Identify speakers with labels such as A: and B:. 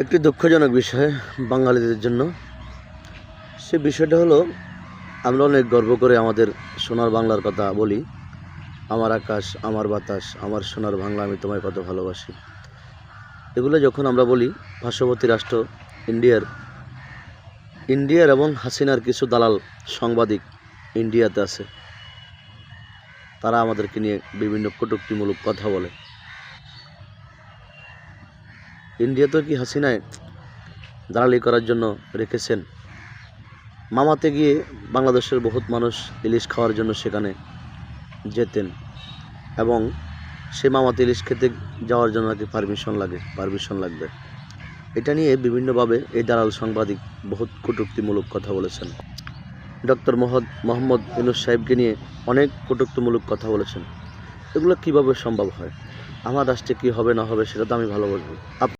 A: একটি দুঃখজনক বিষয় বাঙালিদের জন্য। সে বিষয়টা হলো, আমরা অনেক গর্ব করে আমাদের সোনার বাংলার কথা বলি। আমার আকাশ, আমার বাতাস, আমার সোনার বাংলা, আমি তোমায় কত ভালোবাসি। এগুলো যখন আমরা বলি, পার্শ্ববর্তী রাষ্ট্র ইন্ডিয়ার এবং হাসিনার কিছু দালাল সাংবাদিক ইন্ডিয়াতে আছে, তারা আমাদেরকে নিয়ে বিভিন্ন কটূক্তিমূলক কথা বলে। ইন্ডিয়াতে কি হাসিনায় দালালি করার জন্য রেখেছেন? মামাতে গিয়ে বাংলাদেশের বহুত মানুষ ইলিশ খাওয়ার জন্য সেখানে যেতেন, এবং সে মামাতে ইলিশ খেতে যাওয়ার জন্য নাকি পারমিশন লাগবে। এটা নিয়ে বিভিন্নভাবে এই দালাল সাংবাদিক বহুত কটূক্তিমূলক কথা বলেছেন। ডক্টর মোহাম্মদ ইউনূস সাহেবকে নিয়ে অনেক কটূক্তিমূলক কথা বলেছেন। এগুলো কিভাবে সম্ভব হয়? আমার রাষ্ট্রে কী হবে না হবে সেটা তো আমি ভালো বুঝব।